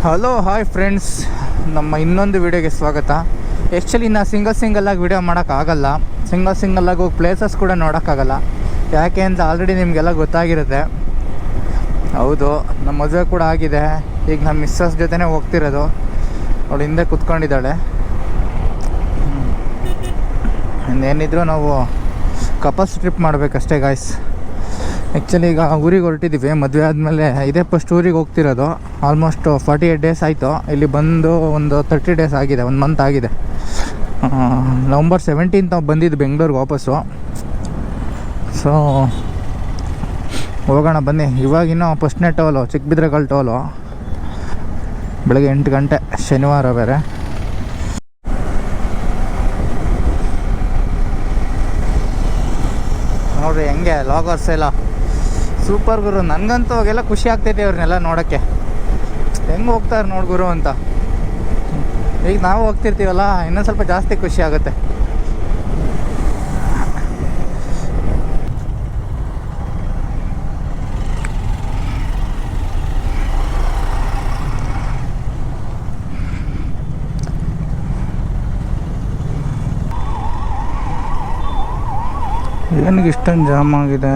Hello hi friends, ನಮ್ಮ ಇನ್ನೊಂದು ವಿಡಿಯೋಗೆ ಸ್ವಾಗತ. ಆ್ಯಕ್ಚುಲಿ ನಾ ಸಿಂಗಲ್ಲಾಗಿ ವಿಡಿಯೋ ಮಾಡೋಕ್ಕಾಗಲ್ಲ. ಸಿಂಗಲ್ಲಾಗಿ ಹೋಗಿ ಪ್ಲೇಸಸ್ ಕೂಡ ನೋಡೋಕ್ಕಾಗಲ್ಲ. ಯಾಕೆ ಅಂತ ಆಲ್ರೆಡಿ ನಿಮಗೆಲ್ಲ ಗೊತ್ತಾಗಿರುತ್ತೆ. ಹೌದು, ನಮ್ಮ ಮದುವೆ ಕೂಡ ಆಗಿದೆ. ಈಗ ನಮ್ಮ ಮಿಸ್ಸಸ್ ಜೊತೆನೇ ಹೋಗ್ತಿರೋದು. ಅವಳು ಹಿಂದೆ ಕೂತ್ಕೊಂಡಿದ್ದಾಳೆ. ಇನ್ನೇನಿದ್ರು ನಾವು ಕಪಲ್ಸ್ ಟ್ರಿಪ್ ಮಾಡಬೇಕಷ್ಟೇ ಗಾಯ್ಸ್. ಆ್ಯಕ್ಚುಲಿ ಈಗ ಊರಿಗೆ ಹೊರಟಿದ್ದೀವಿ. ಮದುವೆ ಆದಮೇಲೆ ಇದೇ ಫಸ್ಟ್ ಊರಿಗೆ ಹೋಗ್ತಿರೋದು. ಆಲ್ಮೋಸ್ಟ್ 48 ಡೇಸ್ ಆಯಿತು. ಇಲ್ಲಿ ಬಂದು ಒಂದು 30 ಡೇಸ್ ಆಗಿದೆ, 1 ಮಂತ್ ಆಗಿದೆ. ನವಂಬರ್ 17 ನಾವು ಬಂದಿದ್ದು ಬೆಂಗಳೂರಿಗೆ ವಾಪಸ್ಸು. ಸೊ ಹೋಗೋಣ ಬನ್ನಿ. ಇವಾಗಿನ್ನೂ ಫಸ್ಟ್ನೇ ಟೋಲು ಚಿಕ್ಕಬಿದ್ರೆಕಲ್ ಟೋಲು. ಬೆಳಗ್ಗೆ 8 ಗಂಟೆ, ಶನಿವಾರ ಬೇರೆ. ನೋಡ್ರಿ ಹೆಂಗೆ ಲಾಗರ್ಸ್ ಎಲ್ಲ ಸೂಪರ್ ಗುರು. ನನಗಂತೂ ಅವಾಗೆಲ್ಲ ಖುಷಿ ಆಗ್ತೈತೆ ಅವ್ರನ್ನೆಲ್ಲ ನೋಡೋಕ್ಕೆ. ಹೆಂಗೆ ಹೋಗ್ತಾರೆ ನೋಡಿ ಗುರು ಅಂತ. ಈಗ ನಾವು ಹೋಗ್ತಿರ್ತೀವಲ್ಲ, ಇನ್ನೊಂದು ಸ್ವಲ್ಪ ಜಾಸ್ತಿ ಖುಷಿ ಆಗುತ್ತೆ. ಏನಿಗೆ ಇಷ್ಟೊಂದು ಜಾಮ್ ಆಗಿದೆ?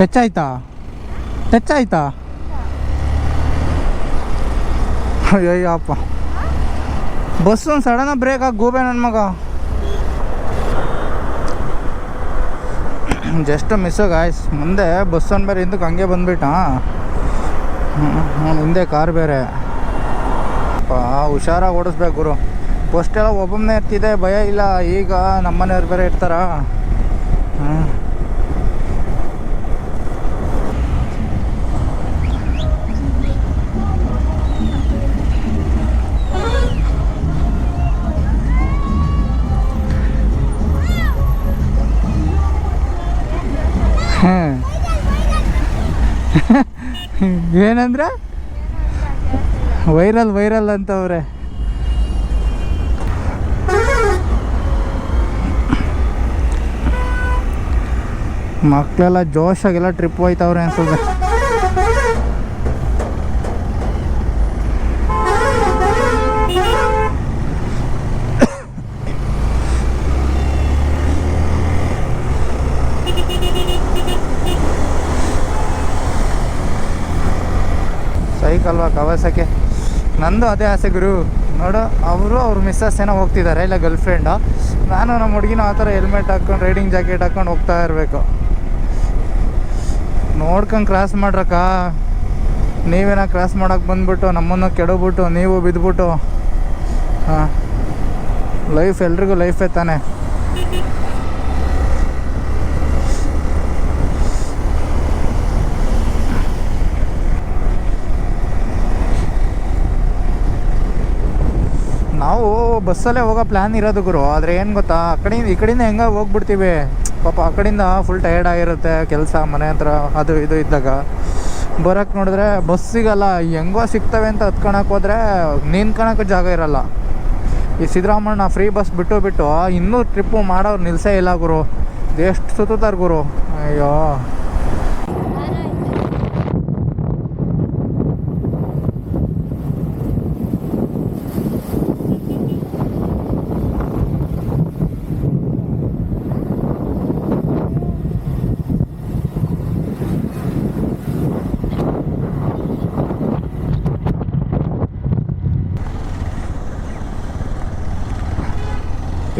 ಟಚ್ ಆಯ್ತಾ? ಅಯ್ಯಪ್ಪ, ಬಸ್ಸು ಸಡನ್ನಾಗಿ ಬ್ರೇಕ್ ಆಗಿ ಗೂಬೆ ನನ್ನ ಮಗ. Just miss guys. ಮುಂದೆ ಬಸ್ಸನ್ನು ಬೇರೆ ಹಿಂದಕ್ಕೆ ಹಂಗೆ ಬಂದ್ಬಿಟ್ಟ. ಹಿಂದೆ ಕಾರ್ ಬೇರೆ. ಹುಷಾರಾಗಿ ಓಡಿಸ್ಬೇಕು ಗುರು. ಫಸ್ಟೆಲ್ಲ ಒಬ್ಬೊಮ್ಮನೆ ಇರ್ತಿದೆ, ಭಯ ಇಲ್ಲ. ಈಗ ನಮ್ಮನೆಯವ್ರು ಬೇರೆ ಇರ್ತಾರ. ಏನಂದ್ರೆ ವೈರಲ್ ಅಂತವ್ರೆ. ಮಕ್ಕಳೆಲ್ಲ ಜೋಶಾಗೆಲ್ಲ ಟ್ರಿಪ್ ಹೋಯ್ತವ್ರೆ ಅನ್ಸುತ್ತೆ. ಸೈಕಲ್ವಾ ಕವಾಸಕ್ಕೆ. ನಂದು ಅದೇ ಆಸೆ ಗುರು. ನೋಡು, ಅವ್ರ ಮಿಸ್ಸಸ್ ಏನೋ ಹೋಗ್ತಿದ್ದಾರೆ, ಇಲ್ಲ ಗರ್ಲ್ ಫ್ರೆಂಡು. ನಾನು ನಮ್ಮ ಹುಡುಗಿನ ಆ ಥರ ಹೆಲ್ಮೆಟ್ ಹಾಕ್ಕೊಂಡು, ರೈಡಿಂಗ್ ಜಾಕೆಟ್ ಹಾಕ್ಕೊಂಡು ಹೋಗ್ತಾ ಇರಬೇಕು. ನೋಡ್ಕೊಂಡು ಕ್ರಾಸ್ ಮಾಡ್ರಕ್ಕ. ನೀವೇನೋ ಕ್ರಾಸ್ ಮಾಡೋಕ್ಕೆ ಬಂದುಬಿಟ್ಟು ನಮ್ಮನ್ನು ಕೆಡಬಿಟ್ಟು ನೀವು ಬಿದ್ದುಬಿಟ್ಟು. ಲೈಫ್ ಎಲ್ರಿಗೂ ಲೈಫೇ ತಾನೆ. ನಾವು ಬಸ್ಸಲ್ಲೇ ಹೋಗೋ ಪ್ಲ್ಯಾನ್ ಇರೋದು ಗುರು. ಆದರೆ ಏನು ಗೊತ್ತಾ, ಈ ಕಡೆಯಿಂದ ಹೆಂಗೆ ಹೋಗ್ಬಿಡ್ತೀವಿ. ಪಾಪ ಆ ಕಡೆಯಿಂದ ಫುಲ್ ಟಯರ್ಡ್ ಆಗಿರುತ್ತೆ, ಕೆಲಸ ಮನೆ ಹತ್ರ ಅದು ಇದು ಇದ್ದಾಗ. ಬರೋಕ್ಕೆ ನೋಡಿದ್ರೆ ಬಸ್ ಸಿಗಲ್ಲ. ಹೆಂಗೋ ಸಿಗ್ತವೆ ಅಂತ ಹತ್ಕೊಳಕ್ಕೆ ಹೋದರೆ ನಿಂತ್ಕೊಳಕ್ಕೆ ಜಾಗ ಇರಲ್ಲ. ಈ ಸಿದ್ದರಾಮಣ್ಣ ಫ್ರೀ ಬಸ್ ಬಿಟ್ಟು ಇನ್ನೂ ಟ್ರಿಪ್ಪು ಮಾಡೋರು ನಿಲ್ಲಿಸೇ ಇಲ್ಲ ಗುರು. ಎಷ್ಟು ಸುತ್ತಾರ ಗುರು. ಅಯ್ಯೋ,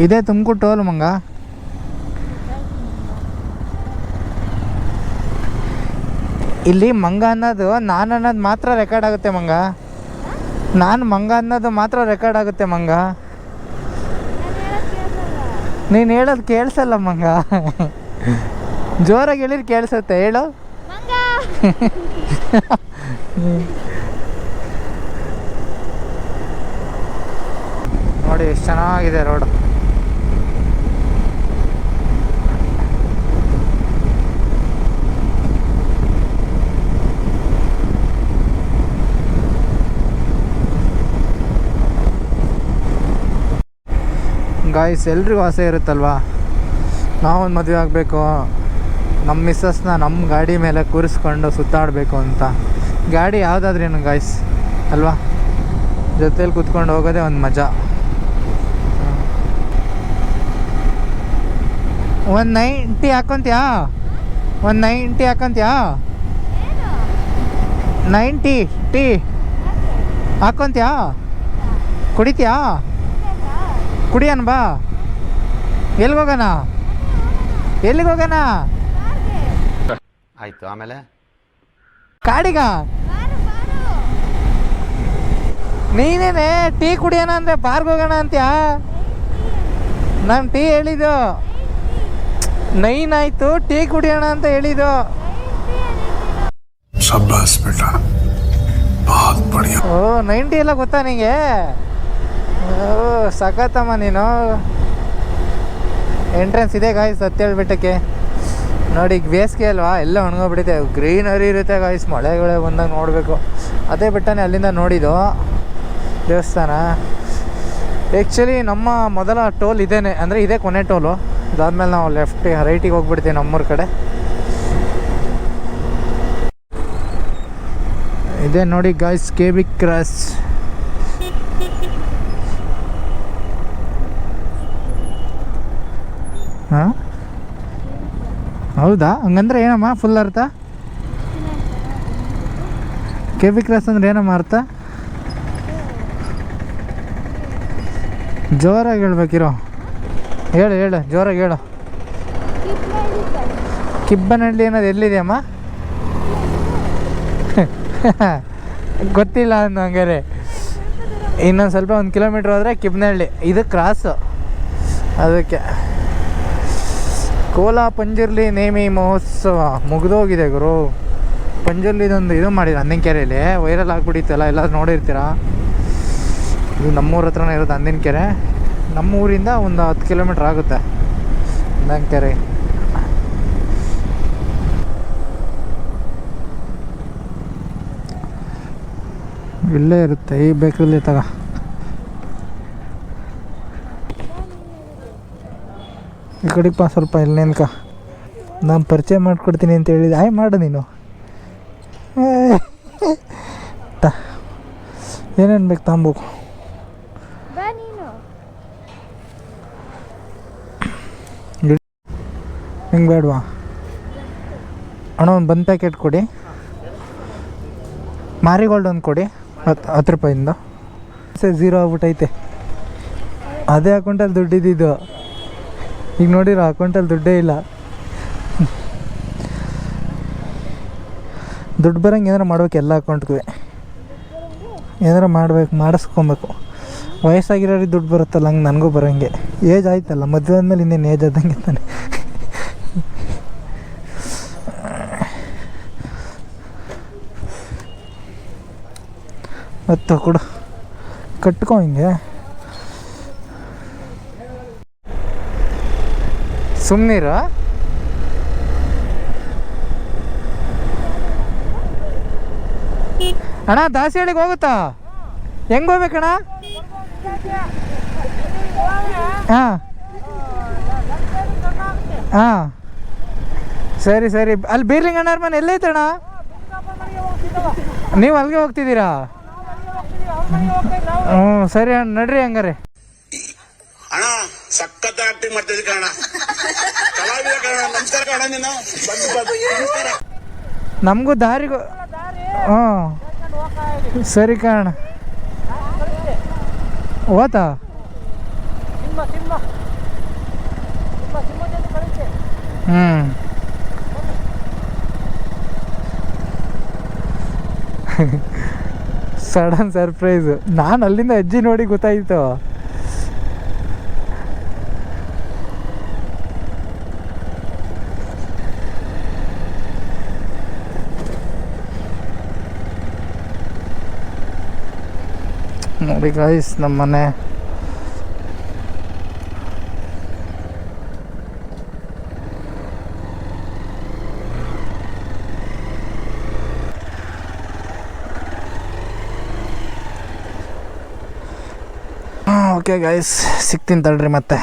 ಇದೇ ತುಮಕೂರು ಟೋಲ್ ಮಂಗ. ಇಲ್ಲಿ ಮಂಗ ಅನ್ನೋದು ನಾನು ಅನ್ನೋದು ಮಾತ್ರ ರೆಕಾರ್ಡ್ ಆಗುತ್ತೆ ಮಂಗ. ನಾನು ಮಂಗ ಅನ್ನೋದು ಮಾತ್ರ ರೆಕಾರ್ಡ್ ಆಗುತ್ತೆ ಮಂಗ. ನೀನು ಹೇಳೋದು ಕೇಳಿಸಲ್ಲ ಮಂಗ. ಜೋರಾಗಿ ಹೇಳಿದ್ರೆ ಕೇಳಿಸುತ್ತೆ. ಹೇಳು. ಚೆನ್ನಾಗಿದೆ ರೋಡು. ಗಾಯ್ಸ್, ಎಲ್ರಿಗೂ ಆಸೆ ಇರುತ್ತಲ್ವಾ, ನಾವೊಂದು ಮದುವೆ ಆಗಬೇಕು, ನಮ್ಮ ಮಿಸ್ಸಸ್ನ ನಮ್ಮ ಗಾಡಿ ಮೇಲೆ ಕೂರಿಸ್ಕೊಂಡು ಸುತ್ತಾಡಬೇಕು ಅಂತ. ಗಾಡಿ ಯಾವುದಾದ್ರೇನು ಗಾಯ್ಸ್ ಅಲ್ವಾ, ಜೊತೇಲಿ ಕೂತ್ಕೊಂಡು ಹೋಗೋದೇ ಒಂದು ಮಜಾ. ಒಂದು 90 ಹಾಕೊಂತ್ಯಾ? ಒಂದು 90 ಹಾಕೊಂತ್ಯಾ? 90 ಟೀ ಹಾಕೊಂತ್ಯಾ? ಕುಡಿತ್ಯಾ? ಕುಡಿಯೋಣ ಬಾ. ಎಲ್ಲಿಗೋಗೋಣ? ಎಲ್ಲಿಗೋಗೋಣ? ಆಯ್ತು, ಆಮೇಲೆ ಕಾಡಿಗ? ನೀನೇನೆ ಟೀ ಕುಡಿಯೋಣ ಅಂದರೆ ಬಾರ್ಗೋಗೋಣ ಅಂತ್ಯಾ? ನಾನು ಟೀ ಹೇಳಿದ್ದು 9 ಆಯಿತು, ಟೀ ಕುಡಿಯೋಣ ಅಂತ ಹೇಳಿದ್ದು. शाबाश बेटा, बहुत बढ़िया. ಓ 90 ಎಲ್ಲ ಗೊತ್ತಾ ನಿಂಗೆ? ಓ ಸಖತ್ತಮ್ಮ ನೀನು. ಎಂಟ್ರೆನ್ಸ್ ಇದೆ ಗಾಯ್ಸ್ ಹತ್ತೇಳು ಬೆಟ್ಟಕ್ಕೆ. ನೋಡಿ, ಈಗ ಬೇಸಿಗೆ ಅಲ್ವಾ, ಎಲ್ಲ ಒಣಗೋಗ್ಬಿಟ್ಟಿದೆ. ಗ್ರೀನರಿ ಇರುತ್ತೆ ಗಾಯ್ಸ್, ಮಳೆಗಳೇ ಬಂದಾಗ ನೋಡಬೇಕು. ಅದೇ ಬೆಟ್ಟನೇ ಅಲ್ಲಿಂದ ನೋಡಿದ್ದು ದೇವಸ್ಥಾನ. ಆ್ಯಕ್ಚುಲಿ ನಮ್ಮ ಮೊದಲ ಟೋಲ್ ಇದೇನೆ, ಅಂದರೆ ಇದೇ ಕೊನೆ ಟೋಲು. ಇದಾದ್ಮೇಲೆ ನಾವು ರೈಟಿಗೆ ಹೋಗ್ಬಿಡ್ತೀವಿ ನಮ್ಮೂರ ಕಡೆ. ಇದೇ ನೋಡಿ ಗಾಯ್ಸ್ KB ಕ್ರಾಸ್. ಹಾಂ, ಹೌದಾ? ಹಂಗಂದ್ರೆ ಏನಮ್ಮ ಫುಲ್ ಅರ್ಥ? KB ಕ್ರಾಸ್ ಅಂದ್ರೆ ಏನಮ್ಮ ಅರ್ಥ? ಜೋರಾಗಿ ಹೇಳ್ಬೇಕಿರೋ. ಹೇಳು ಹೇಳು, ಜೋರಾಗಿ ಹೇಳು. ಕಿಬ್ಬನಹಳ್ಳಿ ಅನ್ನೋದು ಎಲ್ಲಿದೆಯಮ್ಮ? ಗೊತ್ತಿಲ್ಲ ಅಂದು ಹಂಗಾರೆ. ಇನ್ನೊಂದು ಸ್ವಲ್ಪ 1 ಕಿಲೋಮೀಟ್ರ್ ಹೋದರೆ ಕಿಬ್ಬನಹಳ್ಳಿ. ಇದು ಕ್ರಾಸು. ಅದಕ್ಕೆ ಕೋಲಾ ಪಂಜುರ್ಲಿ ನೇಮಿ ಮಹೋತ್ಸವ ಮುಗಿದೋಗಿದೆ ಗುರು. ಪಂಜುರ್ಲಿದೊಂದು ಇದು ಮಾಡಿದ್ರು ಹಂದಿನಕೆರೆಯಲ್ಲಿ, ವೈರಲ್ ಆಗಿಬಿಟ್ಟಿತ್ತಲ್ಲ, ಎಲ್ಲರೂ ನೋಡಿರ್ತೀರ. ಇದು ನಮ್ಮೂರ ಹತ್ರನೇ ಇರೋದು ಹಂದಿನಕೆರೆ. ನಮ್ಮೂರಿಂದ ಒಂದು 10 ಕಿಲೋಮೀಟ್ರ್ ಆಗುತ್ತೆ ಹಂದಿನಕೆರೆ. ಇಲ್ಲೇ ಇರುತ್ತೆ ಈ ಬೇಕ್ರಲ್ಲಿ ತಗ. ಈ ಕಡೆಗೆ ಪಾ ಸ್ವಲ್ಪ, ಇಲ್ಲಿ ನಿನ್ಕ. ನಾನು ಪರಿಚಯ ಮಾಡಿಕೊಡ್ತೀನಿ ಅಂತ ಹೇಳಿದೆ, ಆಯ್ ಮಾಡು ನೀನು. ಏನೇನು ಬೇಕು ತಾಂಬು. ಹಿಂಗೆ ಬೇಡವಾ ಅಣ್ಣ? ಒಂದು ಬಂದ್ ಪ್ಯಾಕೆಟ್ ಕೊಡಿ. ಮಾರಿಗೋಲ್ಡ್ ಒಂದು ಕೊಡಿ, 10 ರೂಪಾಯಿಂದ. 0 ಆಗ್ಬಿಟ್ಟೈತೆ. ಅದೇ ಅಕೌಂಟಲ್ಲಿ ದುಡ್ಡಿದ್ದು. ಈಗ ನೋಡಿರೋ ಅಕೌಂಟಲ್ಲಿ ದುಡ್ಡೇ ಇಲ್ಲ. ದುಡ್ಡು ಬರೋಂಗೆ ಏನಾರು ಮಾಡ್ಬೇಕು, ಎಲ್ಲ ಅಕೌಂಟ್ಗೂ ಏನಾರು ಮಾಡ್ಬೇಕು, ಮಾಡಿಸ್ಕೊಬೇಕು. ವಯಸ್ಸಾಗಿರೋರಿಗೆ ದುಡ್ಡು ಬರುತ್ತಲ್ಲ, ಹಂಗೆ ನನಗೂ ಬರೋಂಗೆ. ಏಜ್ ಆಯ್ತಲ್ಲ, ಮದುವೆ ಆದಮೇಲೆ ಇನ್ನೇನು ಏಜ್ ಆದಂಗೆ ತಾನೆ. ಮತ್ತೆ ಕೊಡು, ಕಟ್ಕೊ ಹಿಂಗೆ. ಸುಮ್ಮನಿರ. ಅಣ್ಣ ದಾಸಿಹಳ್ಳಿಗೆ ಹೋಗುತ್ತಾ? ಹೆಂಗೆ ಹೋಗ್ಬೇಕಣ್ಣ? ಹಾಂ ಹಾಂ, ಸರಿ ಸರಿ. ಅಲ್ಲಿ ಬೀರ್ಲಿಂಗಣ್ಣವ್ರ ಮನೆ ಎಲ್ಲೈತಣ್ಣ? ನೀವು ಅಲ್ಲಿಗೆ ಹೋಗ್ತಿದ್ದೀರಾ? ಹ್ಞೂ ಸರಿ ಅಣ್ಣ, ನಡ್ರಿ ಹಂಗಾರೆ. ಅಣ್ಣ ಸಖತ್ ಆಕ್ಟಿಂಗ್ ಮಾಡ್ತಿದ್ದೆ ಕಣ, ಕಲಾವಿದ ಕಣ. ನಮಸ್ಕಾರ ಕಣ, ನೀನು ನಮಸ್ಕಾರ. ನಮಗೂ ದಾರಿಗೂ. ಹ್ಞೂ ಸರಿ ಕಣ. ಓತಾ ಸಡನ್ ಸರ್ಪ್ರೈಸು. ನಾನು ಅಲ್ಲಿಂದ ಅಜ್ಜಿ ನೋಡಿ ಗೊತ್ತಾಯಿತು. ನೋಡಿ ಗಾಯ್ಸ್, ನಮ್ಮ ಮನೆ ಓಕೆ ಗೈಸ್, ಸಿಗ್ತೀನಿ ತಡ್ರಿ ಮತ್ತೆ.